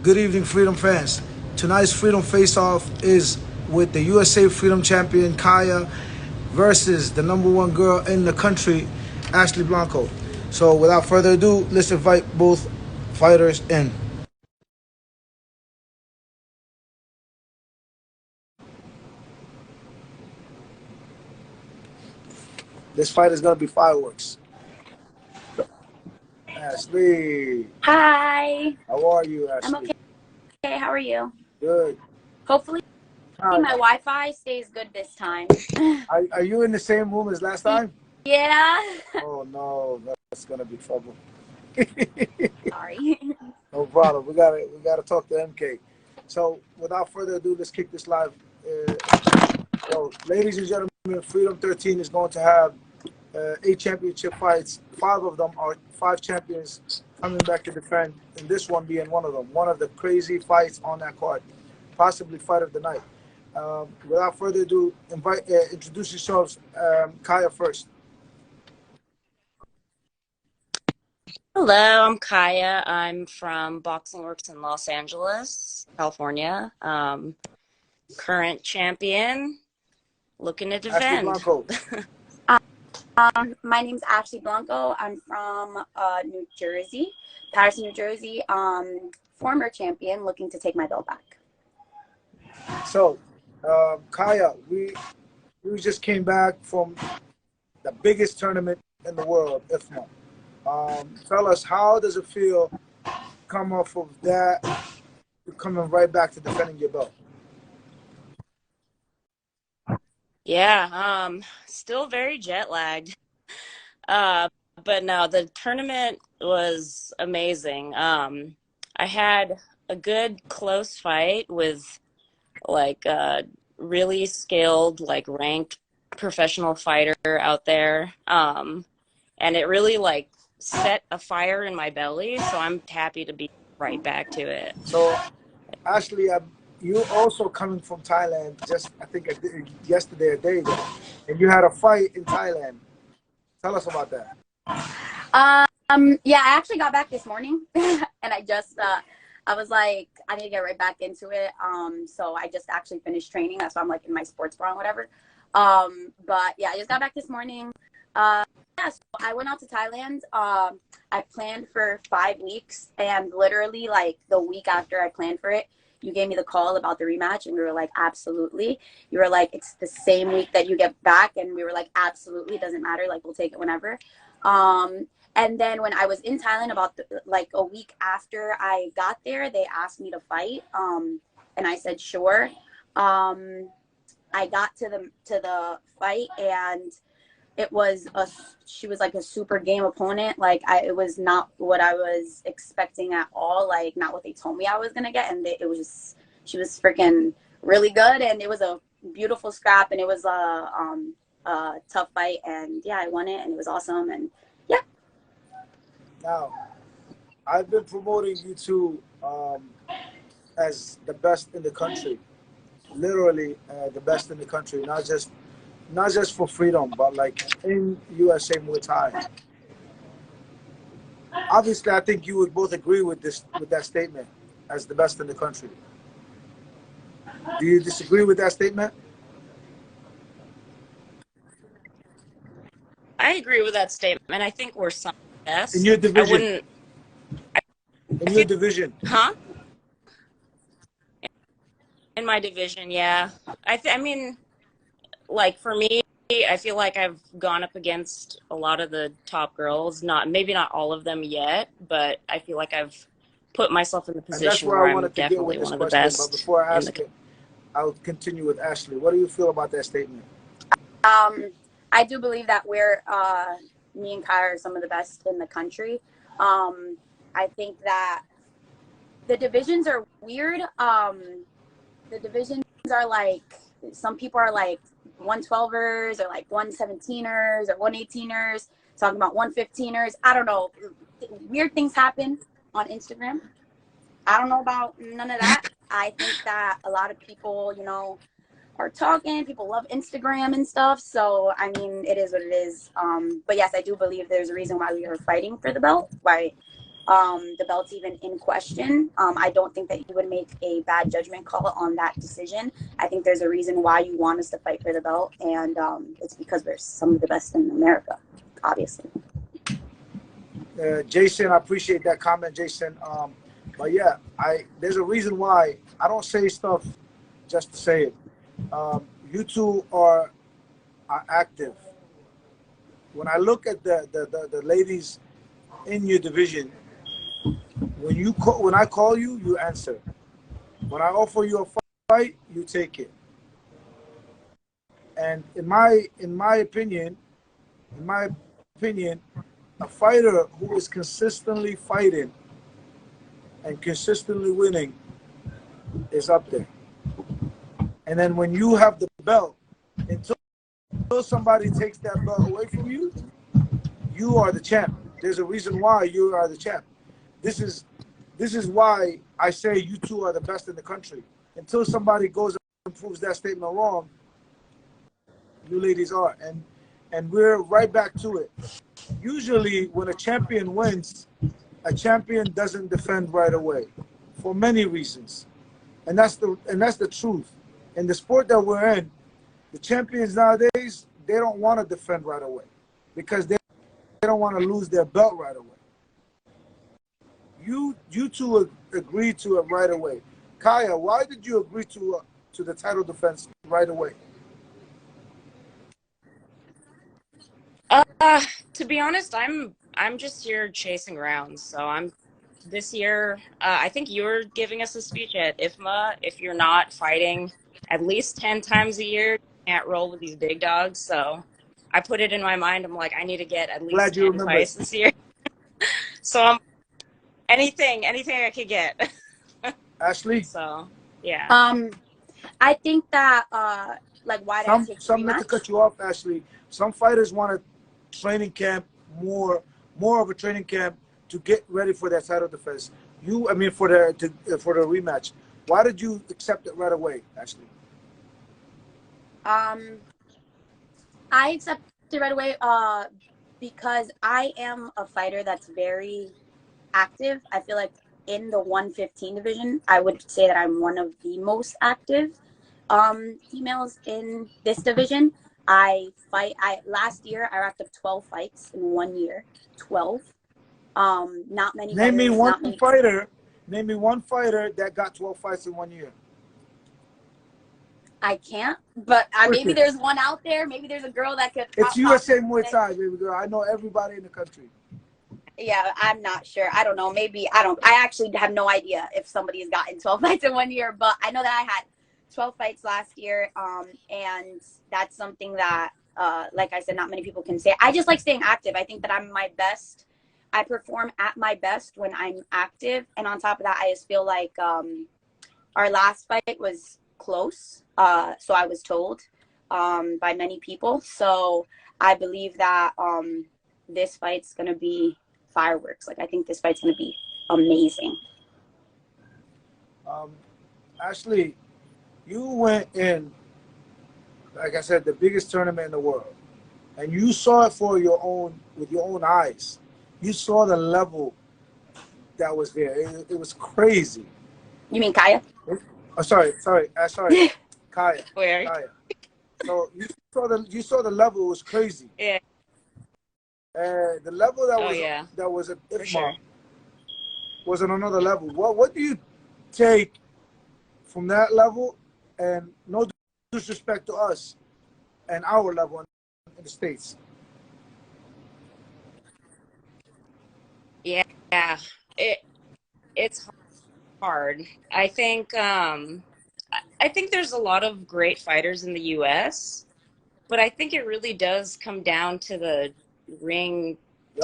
Good evening, Freedom fans. Tonight's Freedom Face-Off is with the USA Freedom Champion Caia versus the #1 girl in the country, Ashley Blanco. So without further ado, let's invite both fighters in. This fight is going to be fireworks. Ashley. Hi. How are you, Ashley? I'm okay. Hey, how are you? Good. Hopefully my Wi-Fi stays good this time. Are you in the same room as last time? Yeah. Oh, no. That's going to be trouble. Sorry. No problem. We gotta talk to MK. So without further ado, let's kick this live. Ladies and gentlemen, Freedom 13 is going to have 8 championship fights. 5 of them are 5 champions coming back to defend, and this one being one of them. One of the crazy fights on that card, possibly fight of the night. Without further ado, introduce yourselves. Caia first. Hello, I'm Caia. I'm from Boxing Works in Los Angeles, California. Current champion, looking to defend. Ashley Blanco. My name's Ashley Blanco. I'm from New Jersey, Patterson, New Jersey. Former champion, looking to take my belt back. So, Caia, we just came back from the biggest tournament in the world, if not. Tell us, how does it feel come off of that, coming right back to defending your belt? Yeah, still very jet lagged. But no, the tournament was amazing. I had a good close fight with like a really skilled, like ranked professional fighter out there. And it really like set a fire in my belly, so I'm happy to be right back to it. So, Ashley, you also coming from Thailand, I think yesterday, a day ago, and you had a fight in Thailand. Tell us about that. Yeah, I actually got back this morning, and I just, I was like, I need to get right back into it. So I just actually finished training. That's why I'm like in my sports bra and whatever. But yeah, I just got back this morning. Yeah, so I went out to Thailand. I planned for 5 weeks, and literally like the week after I planned for it, you gave me the call about the rematch, and we were like, absolutely. You were like, it's the same week that you get back, and we were like, absolutely, it doesn't matter, like we'll take it whenever. And then when I was in Thailand, about like a week after I got there, they asked me to fight, and I said sure. I got to the fight, and she was like a super game opponent. Like it was not what I was expecting at all. Like not what they told me I was gonna get. And she was freaking really good. And it was a beautiful scrap, and it was a tough fight. And yeah, I won it, and it was awesome. And yeah. Now, I've been promoting you two as the best in the country. Literally the best in the country, not just for Freedom, but like in USA Muay Thai. Obviously, I think you would both agree with that statement as the best in the country. Do you disagree with that statement? I agree with that statement. I think we're some best. In your division. In your division. Huh? In my division, yeah. I mean, like for me, I feel like I've gone up against a lot of the top girls. Maybe not all of them yet, but I feel like I've put myself in the position where I'm definitely one of the best. But before I ask it, I'll continue with Ashley. What do you feel about that statement? I do believe that me and Caia are some of the best in the country. I think that the divisions are weird. The divisions are like, some people are like 112ers or like 117ers or 118ers, talking about 115ers. I don't know. Weird things happen on Instagram. I don't know about none of that. I think that a lot of people, are talking. People love Instagram and stuff. So, I mean, it is what it is. But yes, I do believe there's a reason why we are fighting for the belt. Why the belt's even in question, I don't think that you would make a bad judgment call on that decision. I think there's a reason why you want us to fight for the belt, and it's because we're some of the best in America, obviously. Jason, I appreciate that comment, Jason. But yeah, there's a reason why I don't say stuff just to say it. You two are active. When I look at the ladies in your division, when I call you, you answer. When I offer you a fight, you take it. And in my opinion, a fighter who is consistently fighting and consistently winning is up there. And then when you have the belt, until somebody takes that belt away from you, you are the champ. There's a reason why you are the champ. This is why I say you two are the best in the country. Until somebody goes and proves that statement wrong, you ladies are. And we're right back to it. Usually when a champion wins, a champion doesn't defend right away for many reasons. And that's the truth. In the sport that we're in, the champions nowadays, they don't want to defend right away because they don't want to lose their belt right away. You two agreed to it right away. Caia, why did you agree to the title defense right away? To be honest, I'm just here chasing rounds. So this year. I think you're giving us a speech at IFMA. If you're not fighting at least 10 times a year, you can't roll with these big dogs. So I put it in my mind. I'm like, I need to get at least 10 fights this year. So anything I could get. Ashley? So yeah. I think that like why did I take not to cut you off, Ashley. Some fighters want a training camp, more of a training camp to get ready for that title defense. For the rematch. Why did you accept it right away, Ashley? I accepted it right away because I am a fighter that's very active. I feel like in the 115 division, I would say that I'm one of the most active females in this division. Last year I racked up 12 fights in 1 year. 12. Not many. Name me one fighter that got 12 fights in 1 year. I can't, but maybe there's one out there. Maybe there's a girl that could. It's USA Muay Thai, baby girl. I know everybody in the country. Yeah, I'm not sure. I don't know. Maybe I actually have no idea if somebody has gotten 12 fights in 1 year, but I know that I had 12 fights last year, and that's something that, like I said, not many people can say. I just like staying active. I think that I'm my best. I perform at my best when I'm active, and on top of that, I just feel like our last fight was close. So I was told by many people. So I believe that this fight's gonna be fireworks. Like I think this fight's gonna be amazing. Ashley, you went in, like I said, the biggest tournament in the world, and you saw it with your own eyes. You saw the level that was there. It was crazy. You mean Caia? Oh, sorry, Caia. Where? Caia. So you saw the level was crazy. Yeah. The level that was at IFMA was on another level. What do you take from that level, and no disrespect to us and our level in the States? Yeah, it's hard. I think there's a lot of great fighters in the U.S., but I think it really does come down to the ring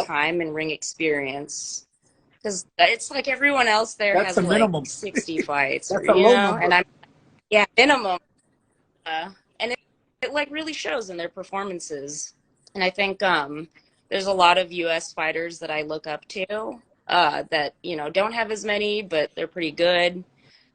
time and ring experience, because it's like everyone else there has like 60 fights. That's a low number. And minimum, and it like really shows in their performances. And I think there's a lot of U.S. fighters that I look up to that don't have as many, but they're pretty good.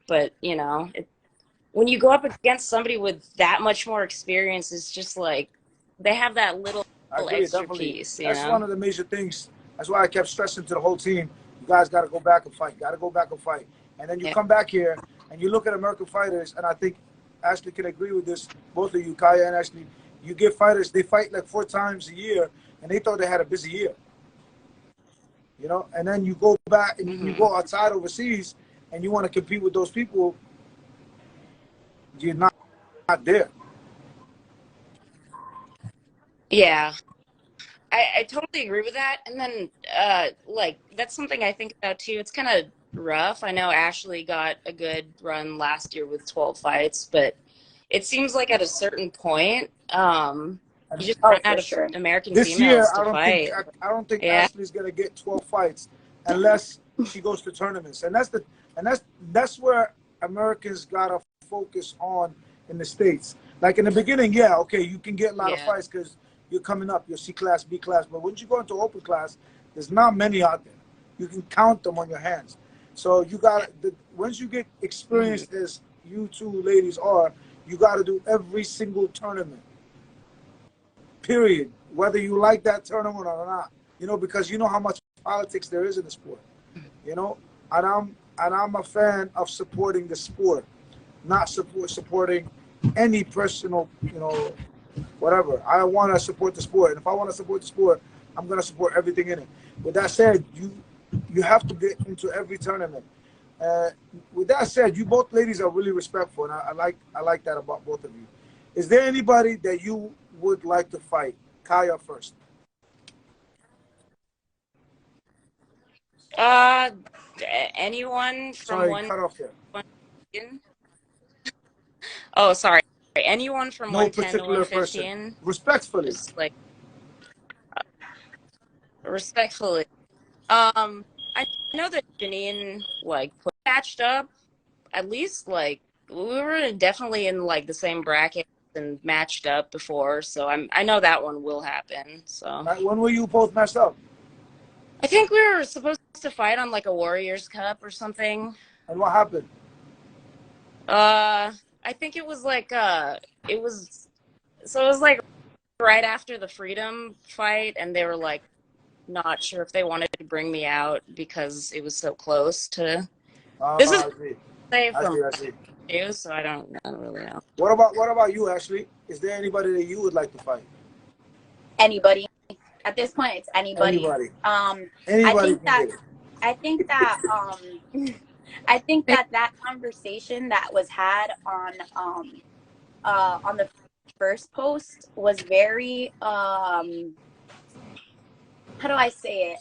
But when you go up against somebody with that much more experience, it's just like they have that little extra piece. That's one of the major things. That's why I kept stressing to the whole team. You guys got to go back and fight. Got to go back and fight. And then you Yeah. come back here and you look at American fighters, and I think Ashley can agree with this. Both of you, Caia and Ashley, you get fighters, they fight like 4 times a year, and they thought they had a busy year. You know, and then you go back and you go outside overseas, and you want to compete with those people. You're not there. Yeah. I totally agree with that. And then, like, that's something I think about too. It's kind of rough. I know Ashley got a good run last year with 12 fights, but it seems like at a certain point, you just run out of American This year, females to fight. I don't think Yeah. Ashley's gonna get 12 fights unless she goes to tournaments, and that's where Americans gotta focus on in the States. Like in the beginning, yeah, okay, you can get a lot of fights because you're coming up, you're C class, B class, but once you go into open class, there's not many out there. You can count them on your hands. So you got once you get experienced as you two ladies are, you got to do every single tournament. Period. Whether you like that tournament or not, you know, because you know how much politics there is in the sport. You know, and I'm a fan of supporting the sport, not supporting any personal, you know, whatever. I want to support the sport, and if I want to support the sport, I'm going to support everything in it. With that said, you have to get into every tournament. With that said, you both ladies are really respectful, and I like that about both of you. Is there anybody that you would like to fight? Caia first. Anyone from Sorry, one. cut off there. Oh, sorry. Anyone from No 110 to particular 115. person. Respectfully. Just like respectfully. I know that Janine like matched up. At least like we were definitely in like the same bracket and matched up before, so I know that one will happen. So When were you both matched up? I think we were supposed to fight on like a Warriors Cup or something. And what happened? I think it was like it was like right after the Freedom fight, and they were like not sure if they wanted to bring me out because it was so close to. This is I see. You, so I don't really know. What about you, Ashley? Is there anybody that you would like to fight? Anybody. At this point, it's anybody. Anybody. I think that conversation that was had on the first post was very how do I say it?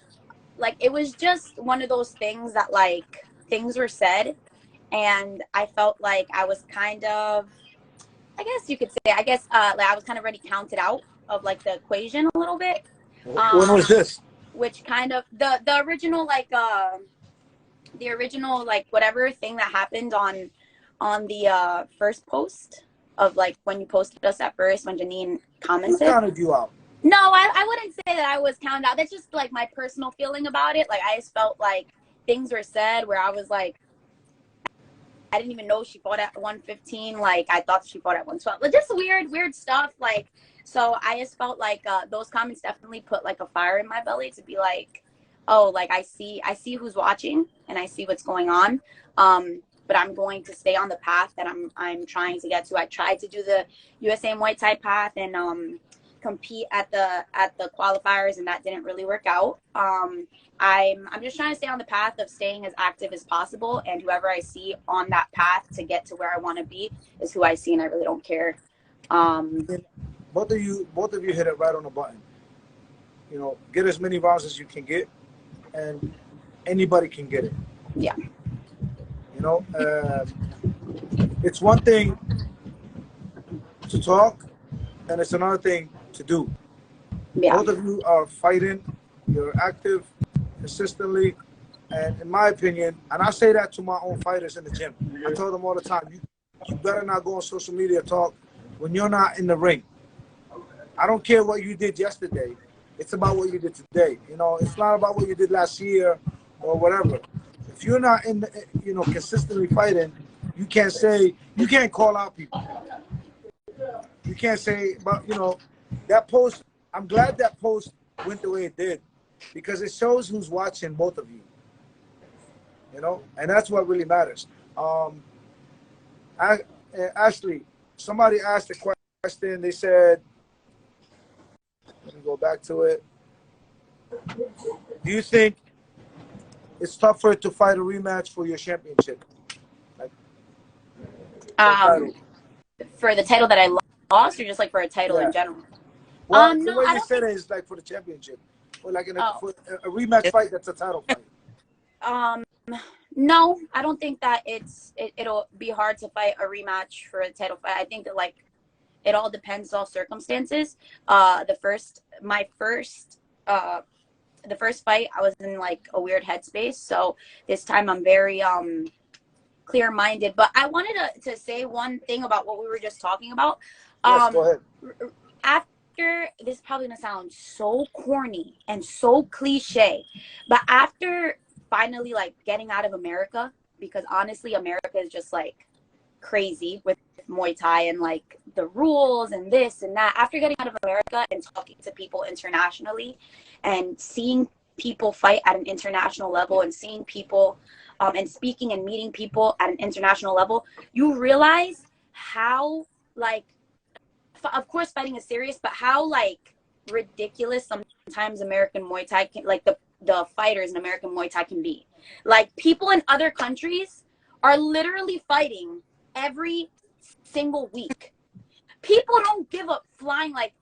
Like, it was just one of those things that like things were said, and I felt like I was kind of, I guess you could say, like I was kind of already counted out of like the equation a little bit. When was this? Which kind of the original whatever thing that happened on the first post of like when you posted us at first, when Janine commented. Who counted you out? No, I wouldn't say that I was counted out. That's just like my personal feeling about it. Like, I just felt like things were said where I was like, I didn't even know she fought at 115. Like, I thought she fought at 112. Like, just weird stuff. Like, so I just felt like those comments definitely put like a fire in my belly to be like, oh, like I see who's watching and I see what's going on. But I'm going to stay on the path that I'm trying to get to. I tried to do the USA Muay Thai path and compete at the qualifiers, and that didn't really work out. I'm just trying to stay on the path of staying as active as possible, and whoever I see on that path to get to where I want to be is who I see, and I really don't care. Both of you hit it right on the button. You know, get as many rounds as you can get, and anybody can get it. Yeah. You know, it's one thing to talk, and it's another thing to do. Yeah. Both of you are fighting. You're active consistently, and in my opinion, and I say that to my own fighters in the gym. I tell them all the time, you better not go on social media talk when you're not in the ring. I don't care what you did yesterday. It's about what you did today. You know, it's not about what you did last year or whatever. If you're not in the, you know, consistently fighting, you can't call out people. You can't say, but you know, that post, I'm glad that post went the way it did, because it shows who's watching both of you. you know, and that's what really matters. Ashley, somebody asked a question. They said, let me go back to it. Do you think it's tougher to fight a rematch for your championship? Like, for the title that I lost, or just like for a title in general? Well, the No, way I you don't said think... it is like for the championship, or like in for a rematch fight that's a title fight. No, I don't think that it'll be hard to fight a rematch for a title fight. I think that like it all depends on circumstances. The first fight, I was in like a weird headspace. So this time I'm very clear-minded. But I wanted to say one thing about what we were just talking about. Yes, go ahead. After, this is probably gonna sound so corny and so cliche, but after finally like getting out of America, because honestly America is just like crazy with Muay Thai and like the rules and this and that. After getting out of America and talking to people internationally and seeing people fight at an international level and seeing people and speaking and meeting people at an international level, you realize how like, of course fighting is serious, but how like ridiculous sometimes American Muay Thai can, like the fighters in American Muay Thai can be. Like people in other countries are literally fighting every single week. People don't give a flying like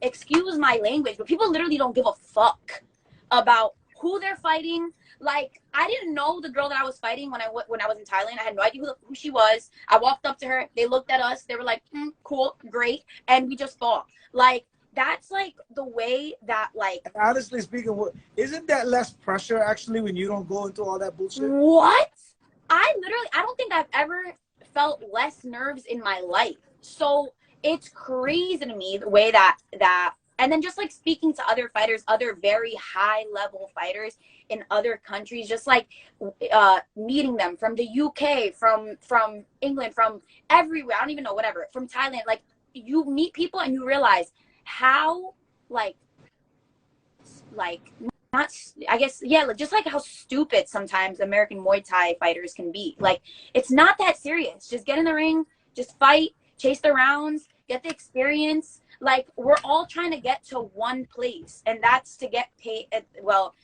excuse my language, but people literally don't give a fuck about who they're fighting. Like I didn't know the girl that I was fighting when I was in Thailand. I had no idea who she was. I walked up to her. They looked at us. They were like, cool, great, and we just fought. Like that's like the way that like. And honestly speaking, isn't that less pressure actually when you don't go into all that bullshit? What? I don't think I've ever felt less nerves in my life. So it's crazy to me the way that and then just like speaking to other fighters, other very high level fighters in other countries, just like meeting them from the UK, from England, from everywhere. I don't even know, whatever, from Thailand. Like you meet people and you realize how like not, I guess, yeah, like just like how stupid sometimes American Muay Thai fighters can be. Like it's not that serious. Just get in the ring, just fight, chase the rounds, get the experience. Like we're all trying to get to one place, and that's to get paid. Well,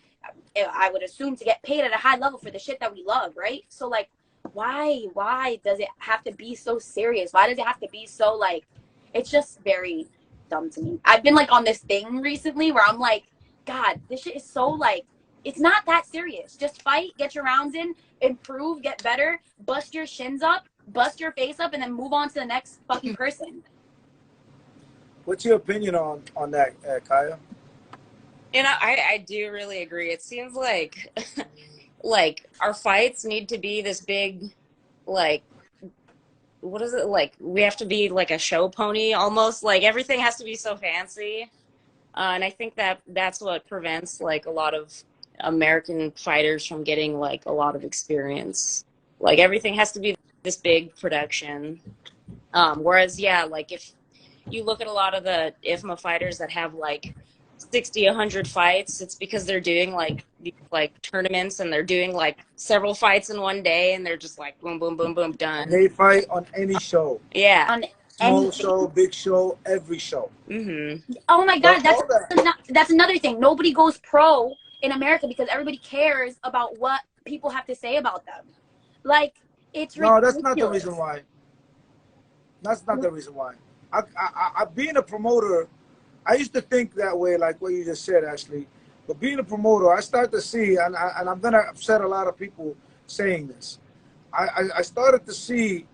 I would assume to get paid at a high level for the shit that we love, right? So like, why does it have to be so serious? Why does it have to be so like? It's just very dumb to me. I've been like on this thing recently where I'm like, God, this shit is so like, it's not that serious. Just fight, get your rounds in, improve, get better, bust your shins up, bust your face up, and then move on to the next fucking person. What's your opinion on that, Caia? You know, I do really agree. It seems like like our fights need to be this big, like, what is it, like we have to be like a show pony almost. Like everything has to be so fancy. And I think that that's what prevents like a lot of American fighters from getting like a lot of experience. Like everything has to be this big production. Whereas, yeah, like if you look at a lot of the IFMA fighters that have like 60, 100 fights, it's because they're doing like these like tournaments and they're doing like several fights in one day and they're just like boom, boom, boom, boom, done. And they fight on any show. Yeah. On small show, big show, every show. Mm-hmm. Oh my God, that's another thing. Nobody goes pro in America because everybody cares about what people have to say about them. Like it's ridiculous. No, that's not the reason why. That's not the reason why. I being a promoter, I used to think that way, like what you just said, Ashley. But being a promoter, I start to see, and I'm gonna upset a lot of people saying this. I started to see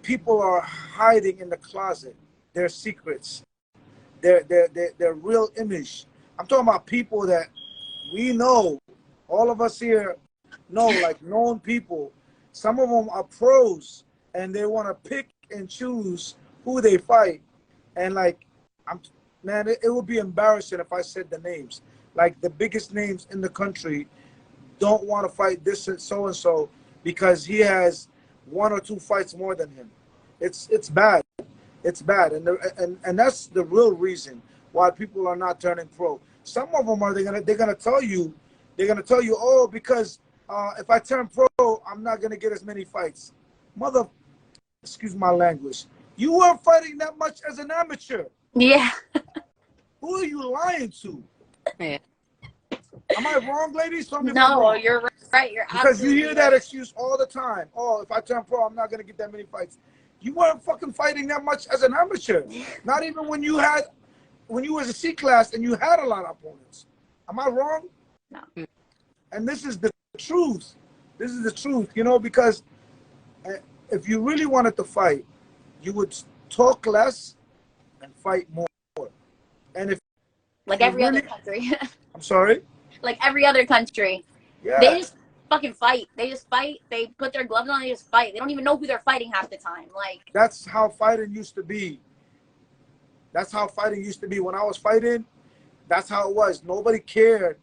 people are hiding in the closet their secrets, their real image. I'm talking about people that we know, all of us here know, like known people. Some of them are pros, and they want to pick and choose who they fight. And like, man, it would be embarrassing if I said the names. Like the biggest names in the country don't want to fight this and so because he has 1 or 2 fights more than him. It's bad. It's bad, and that's the real reason why people are not turning pro. Some of them are they're gonna tell you, oh, because if I turn pro, I'm not gonna get as many fights. Mother, excuse my language. You weren't fighting that much as an amateur. Yeah. Who are you lying to? Yeah. Am I wrong, ladies? Tell me if I'm No, wrong. you're right. You're Because you absolutely hear that right. excuse all the time. Oh, if I turn pro, I'm not gonna get that many fights. You weren't fucking fighting that much as an amateur. Not even when you was a C class and you had a lot of opponents. Am I wrong? No. And this is the truth. This is the truth, you know, because if you really wanted to fight, you would talk less and fight more. And if Like you every really, other country. I'm sorry? Like every other country. Yeah. They just fucking fight. They just fight. They put their gloves on. They just fight. They don't even know who they're fighting half the time. Like, That's how fighting used to be. That's how fighting used to be. When I was fighting, that's how it was. Nobody cared.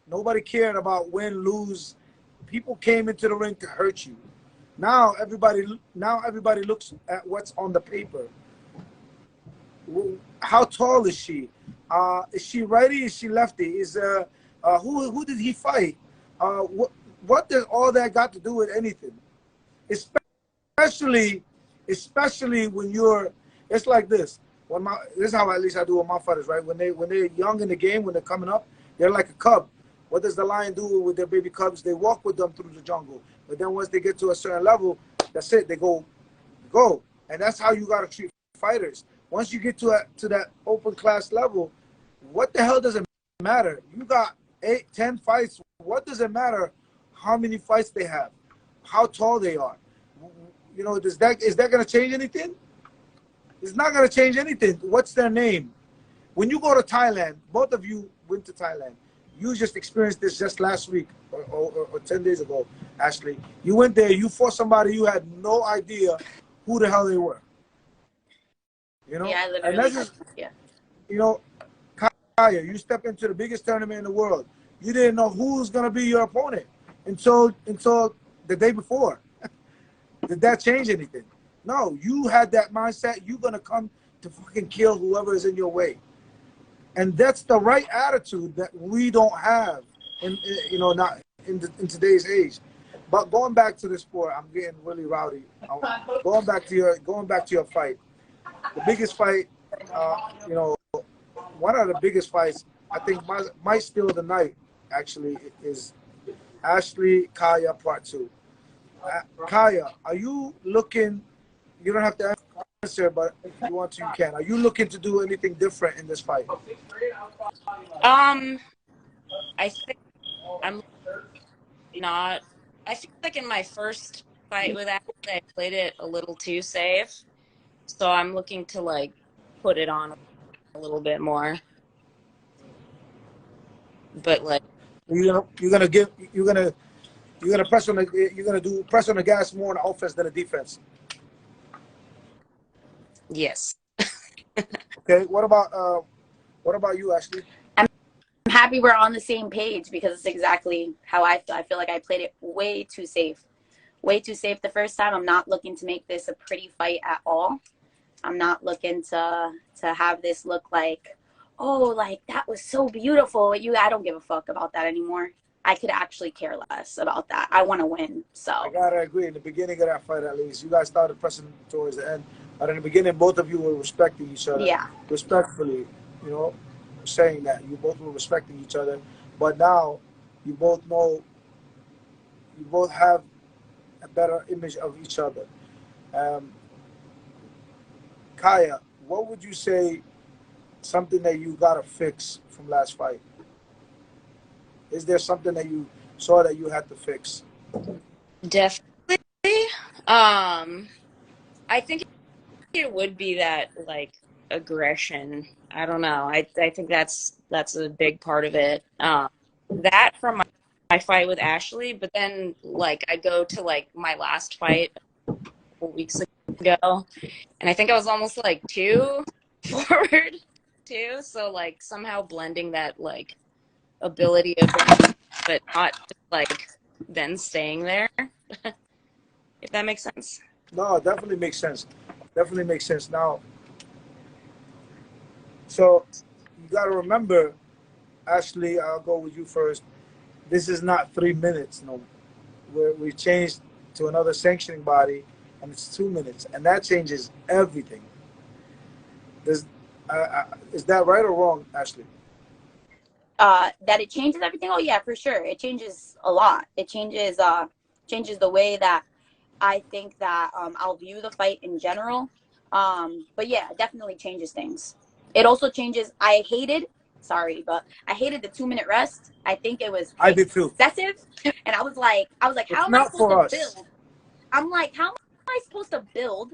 Nobody cared about win, lose. People came into the ring to hurt you. Now everybody looks at what's on the paper. How tall is she? Is she righty? Is she lefty? Who did he fight? What does all that got to do with anything? Especially when you're. It's like this. This is how at least I do with my fighters, right? When they're young in the game, when they're coming up, they're like a cub. What does the lion do with their baby cubs? They walk with them through the jungle. But then once they get to a certain level, that's it. They go. And that's how you gotta treat fighters. Once you get to that open class level, what the hell does it matter? You got 8, 10 fights. What does it matter how many fights they have? How tall they are? You know, is that gonna change anything? It's not gonna change anything. What's their name? When you go to Thailand, both of you went to Thailand. You just experienced this just last week or 10 days ago, Ashley. You went there, you fought somebody you had no idea who the hell they were. You know? yeah, I And literally. that's just, Yeah. you know, Caia, you step into the biggest tournament in the world. You didn't know who's going to be your opponent until the day before. Did that change anything? No, you had that mindset. You're going to come to fucking kill whoever is in your way. And that's the right attitude that we don't have, not in today's age. But going back to the sport, I'm getting really rowdy. Going back to your fight, the biggest fight, one of the biggest fights I think might steal the night. Actually, is Ashley Caia Part 2. Caia, are you looking? You don't have to answer, but if you want to, you can. Are you looking to do anything different in this fight? I think I'm not. I feel like in my first fight with Ashley, I played it a little too safe. So I'm looking to like put it on a little bit more. But like You're gonna press on the gas more on the offense than the defense. yes. Okay. What about you, Ashley? I'm happy we're on the same page because it's exactly how I feel. I feel like I played it way too safe. Way too safe the first time. I'm not looking to make this a pretty fight at all. I'm not looking to have this look like, oh, like that was so beautiful. I don't give a fuck about that anymore. I could actually care less about that. I want to win. So I gotta agree. In the beginning of that fight, at least, you guys started pressing towards the end. But in the beginning, both of you were respecting each other. Yeah. Respectfully, saying that you both were respecting each other. But now, you both have a better image of each other. Caia, what would you say something that you gotta fix from last fight? Is there something that you saw that you had to fix? Definitely. I think it would be that like aggression. I don't know. I think that's a big part of it. That from my fight with Ashley, but then like I go to like my last fight a couple weeks ago, and I think I was almost like too forward too. So like somehow blending that like ability of, but not just like then staying there. If that makes sense. No, it definitely makes sense. Definitely makes sense. Now, so you got to remember, Ashley, I'll go with you first. This is not 3 minutes. No, we changed to another sanctioning body, and it's 2 minutes, and that changes everything. Is that right or wrong, Ashley? That it changes everything. Oh yeah, for sure. It changes a lot. It changes the way that I think that I'll view the fight in general. But yeah, it definitely changes things. It also changes. Sorry, but I hated the 2 minute rest. I think it was I did too. excessive. And I was like, It's how am I not supposed for to us. build? I'm like, how am I supposed to build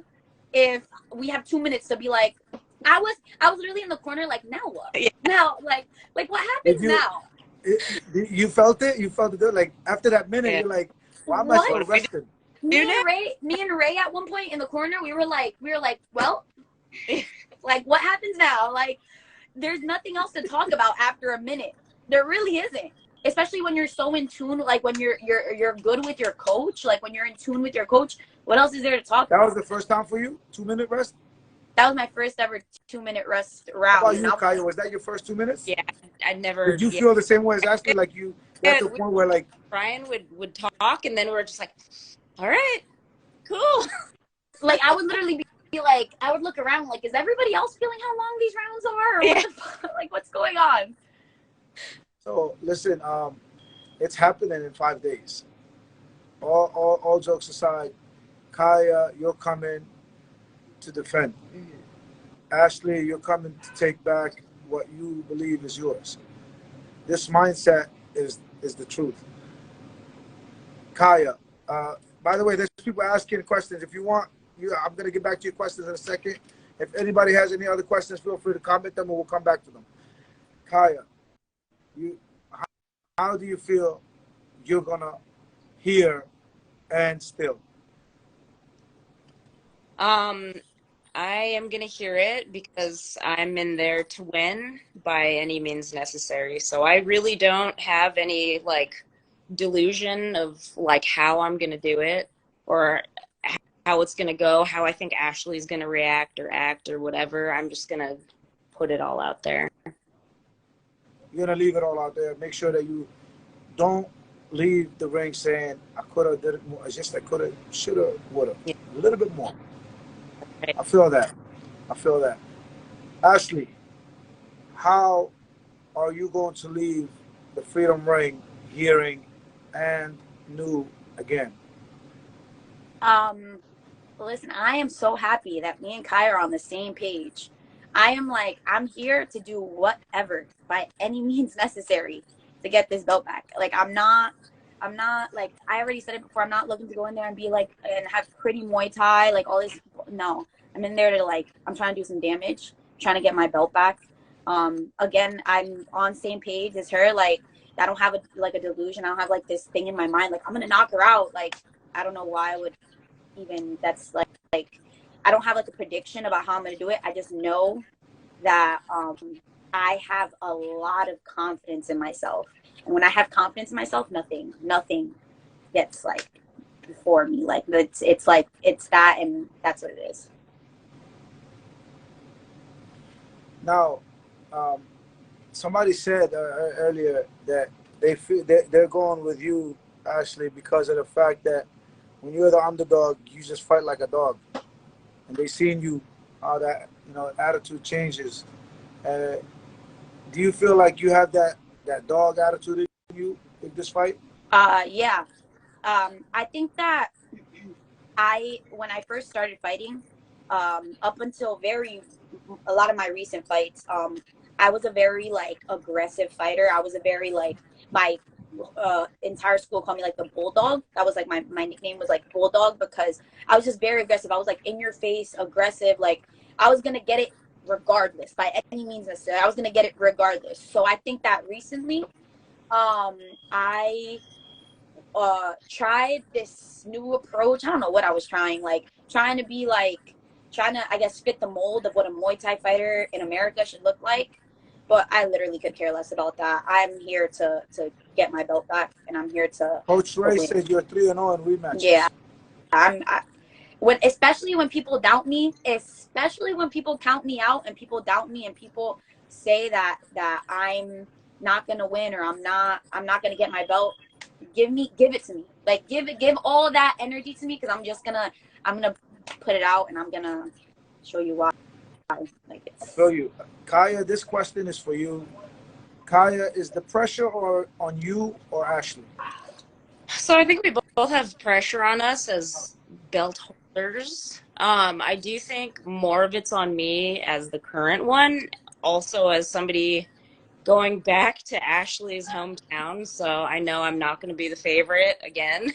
if we have 2 minutes to be like, I was literally in the corner like, now what? Yeah. Now, like what happens now? You felt it? You felt it? Like, after that minute, Yeah. you're like, why am I What? still resting? Me and Ray at one point in the corner, we were like, well, like what happens now? Like, there's nothing else to talk about after a minute. There really isn't. Especially when you're so in tune, like when you're good with your coach, like when you're in tune with your coach, what else is there to talk about? That was the first time for you? 2 minute rest? That was my first ever 2 minute rest round. How about you, Caia? Was that your first 2 minutes? Yeah, I never. Did you feel the same way as Ashley? Like you got to the point where like Brian would talk, and then we're just like, all right, cool. Like I would literally be like, I would look around like, is everybody else feeling how long these rounds are? Or Yeah. what the fuck? Like, what's going on? So listen, it's happening in 5 days. All jokes aside, Caia, you're coming to defend. Ashley, you're coming to take back what you believe is yours. This mindset is the truth. Caia, by the way, there's people asking questions. If you want, I'm going to get back to your questions in a second. If anybody has any other questions, feel free to comment them and we'll come back to them. Caia, how do you feel you're going to hear and still? I am gonna hear it because I'm in there to win by any means necessary. So I really don't have any like delusion of like how I'm gonna do it or how it's gonna go, how I think Ashley's gonna react or act or whatever. I'm just gonna put it all out there. You're gonna leave it all out there. Make sure that you don't leave the ring saying, I could have did it more. It's just I could have, should have, would have. Yeah. A little bit more. Right. I feel that. Ashley, how are you going to leave the Freedom Ring hearing and new again? Listen, I am so happy that me and Caia are on the same page. I'm here to do whatever by any means necessary to get this belt back. Like I'm not like, I already said it before, I'm not looking to go in there and be like, and have pretty Muay Thai, like all this. No, I'm in there to like, I'm trying to do some damage, trying to get my belt back. Again, I'm on same page as her. Like, I don't have a delusion. I don't have like this thing in my mind. Like, I'm going to knock her out. Like, I don't know why I would even, that's like, I don't have like a prediction about how I'm going to do it. I just know that, I have a lot of confidence in myself. And when I have confidence in myself, nothing gets like before me. Like it's like, it's that, and that's what it is. Now, somebody said earlier that they feel they're going with you, Ashley, because of the fact that when you're the underdog, you just fight like a dog, and they seen you how that attitude changes. Do you feel like you have that dog attitude in you in this fight? Yeah. I think that when I first started fighting, up until a lot of my recent fights, I was a very like aggressive fighter. I was a very like, my entire school called me like the bulldog. That was like my nickname was like bulldog, because I was just very aggressive. I was like in your face, aggressive. Like I was gonna get it regardless, by any means necessary. I was gonna get it regardless. So I think that recently, I tried this new approach. I don't know what I was trying, like trying to, I guess, fit the mold of what a Muay Thai fighter in America should look like. But I literally could care less about that. I'm here to get my belt back, and I'm here to. Coach Ray said you're 3-0 in rematches. Yeah, especially when people doubt me, especially when people count me out and people doubt me and people say that I'm not gonna win or I'm not gonna get my belt. Give it to me. Like give all that energy to me, because I'm gonna put it out and I'm gonna show you why. Like I it's feel you. Caia, this question is for you. Caia, is the pressure or on you or Ashley? So I think we both have pressure on us as belt holders. I do think more of it's on me as the current one, also as somebody going back to Ashley's hometown. So I know I'm not going to be the favorite again.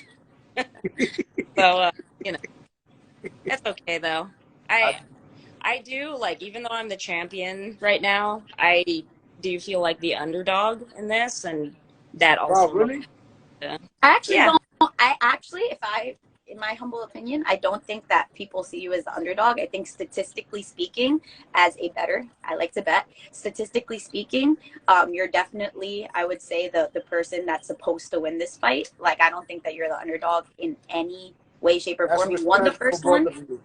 So you know, it's okay though. I I do like, even though I'm the champion right now, I do feel like the underdog in this, and that Wow, also really? uh, I actually yeah. don't. I actually, if I, in my humble opinion, I don't think that people see you as the underdog. I think statistically speaking, as a better, I like to bet. Statistically speaking, you're definitely, I would say, the person that's supposed to win this fight. Like, I don't think that you're the underdog in any way, shape, or That's form. You won the respect for first both one. of you.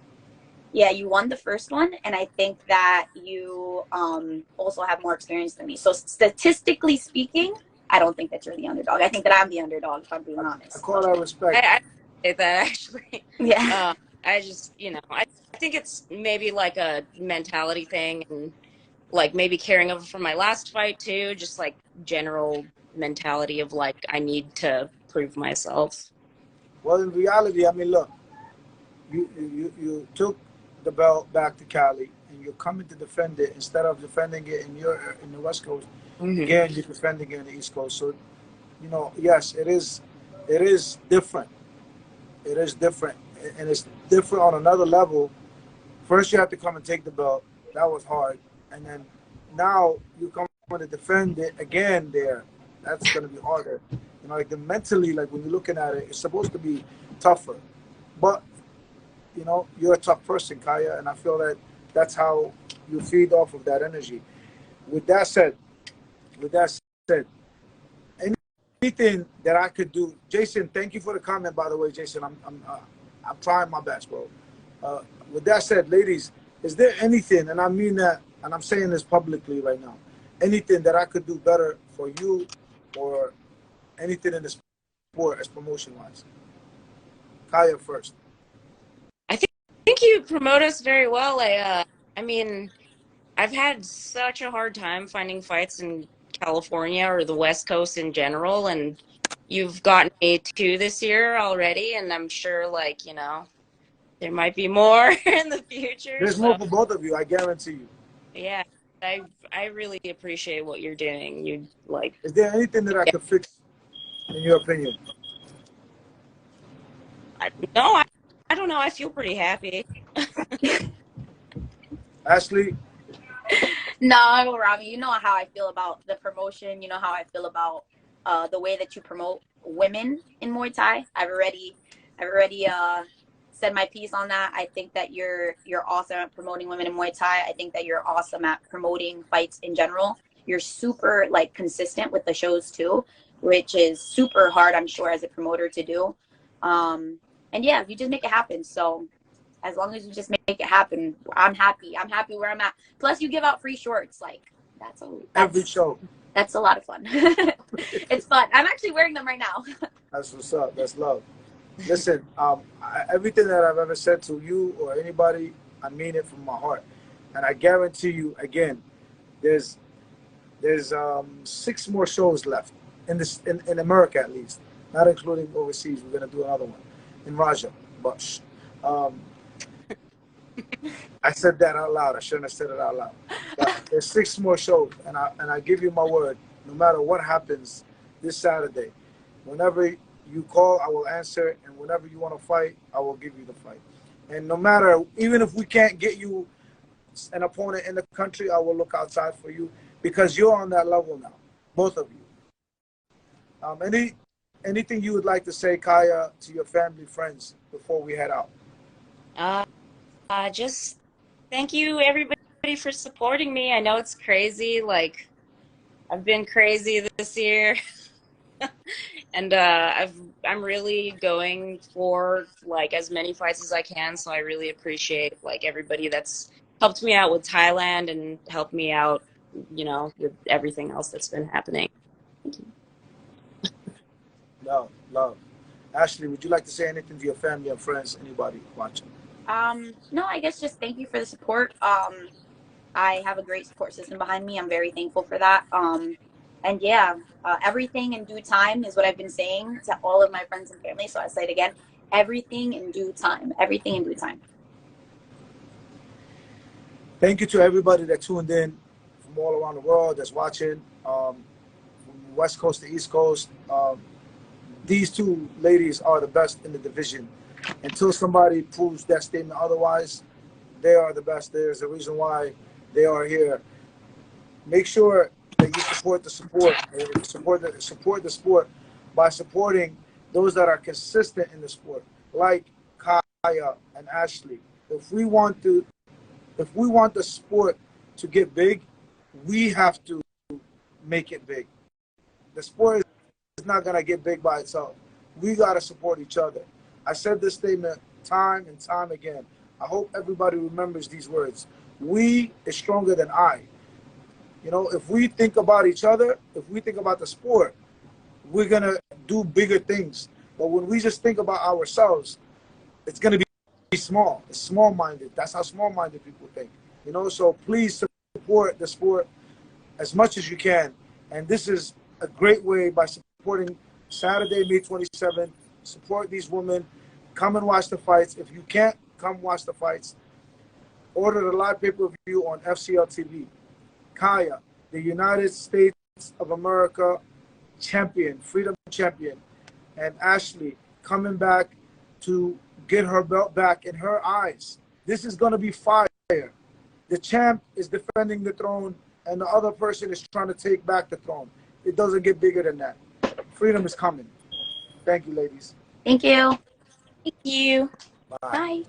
Yeah, you won the first one, and I think that you also have more experience than me. So statistically speaking, I don't think that you're the underdog. I think that I'm the underdog, if I'm being I honest. call that respect. I say that actually. Yeah. I just, I think it's maybe like a mentality thing, and like maybe carrying over from my last fight too, just like general mentality of like I need to prove myself. Well, in reality, I mean, look, you took the belt back to Cali, and you're coming to defend it instead of defending it in the West Coast. Mm-hmm. Again, you're defending it in the East Coast. So, yes, it is different. It is different, and it's different on another level. First, you have to come and take the belt. That was hard, and then now you come to defend it again. There, that's going to be harder. Like the mentally, like when you're looking at it, it's supposed to be tougher. But you're a tough person, Caia, and I feel that that's how you feed off of that energy. With that said, with that said, anything that I could do, Jason. Thank you for the comment, by the way, Jason. I'm trying my best, bro. With that said, ladies, is there anything, and I mean that, and I'm saying this publicly right now, anything that I could do better for you, or anything in the sport as promotion wise? Caia first. I think you promote us very well. I mean, I've had such a hard time finding fights in California or the West Coast in general, and you've gotten me two this year already, and I'm sure, like, there might be more in the future. There's more So, for both of you, I guarantee you. yeah, I really appreciate what you're doing. You like, Is there anything that I yeah, could fix, in your opinion? no, I don't know. I feel pretty happy. Ashley, No, Robbie, you know how I feel about the promotion. You know how I feel about the way that you promote women in Muay Thai. I've already said my piece on that. I think that you're awesome at promoting women in Muay Thai. I think that you're awesome at promoting fights in general. You're super like consistent with the shows too, which is super hard, I'm sure, as a promoter to do. And yeah, you just make it happen. So as long as you just make it happen, I'm happy. I'm happy where I'm at. Plus, you give out free shorts. Like every show. that's a lot of fun. It's fun. I'm actually wearing them right now. That's what's up. That's love. Listen, everything that I've ever said to you or anybody, I mean it from my heart, and I guarantee you, again, there's 6 more shows left in America, at least, not including overseas. We're gonna do another one in Raja, but I said that out loud. I shouldn't have said it out loud. But there's 6 more shows, and I give you my word. No matter what happens this Saturday, whenever you call, I will answer, and whenever you want to fight, I will give you the fight. And no matter, even if we can't get you an opponent in the country, I will look outside for you, because you're on that level now, both of you. Anything you would like to say, Caia, to your family, friends, before we head out? Just thank you everybody for supporting me. I know it's crazy. Like, I've been crazy this year. And I'm really going for like as many fights as I can. So I really appreciate like everybody that's helped me out with Thailand and helped me out, with everything else that's been happening. Love, love. Ashley, would you like to say anything to your family and friends, anybody watching? No, I guess just thank you for the support. I have a great support system behind me. I'm very thankful for that. And yeah, everything in due time is what I've been saying to all of my friends and family. So I say it again, everything in due time, everything in due time. Thank you to everybody that tuned in from all around the world that's watching, from West Coast to East Coast. These two ladies are the best in the division. Until somebody proves that statement otherwise, they are the best. There's a reason why they are here. Make sure that you support the support the sport by supporting those that are consistent in the sport, like Caia and Ashley. If we want the sport to get big, we have to make it big. The sport is not gonna get big by itself. We gotta support each other. I said this statement time and time again. I hope everybody remembers these words. We is stronger than I. You know, if we think about each other, if we think about the sport, we're going to do bigger things. But when we just think about ourselves, it's going to be small. It's small-minded. That's how small-minded people think. You know, so please support the sport as much as you can. And this is a great way by supporting Saturday, May 27th. Support these women. Come and watch the fights. If you can't come watch the fights, order the live pay-per-view on FCL TV. Caia, the United States of America champion, freedom champion, and Ashley coming back to get her belt back in her eyes. This is going to be fire. The champ is defending the throne, and the other person is trying to take back the throne. It doesn't get bigger than that. Freedom is coming. Thank you, ladies. Thank you. Thank you. Bye. Bye.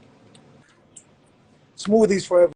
Smoothies for everyone.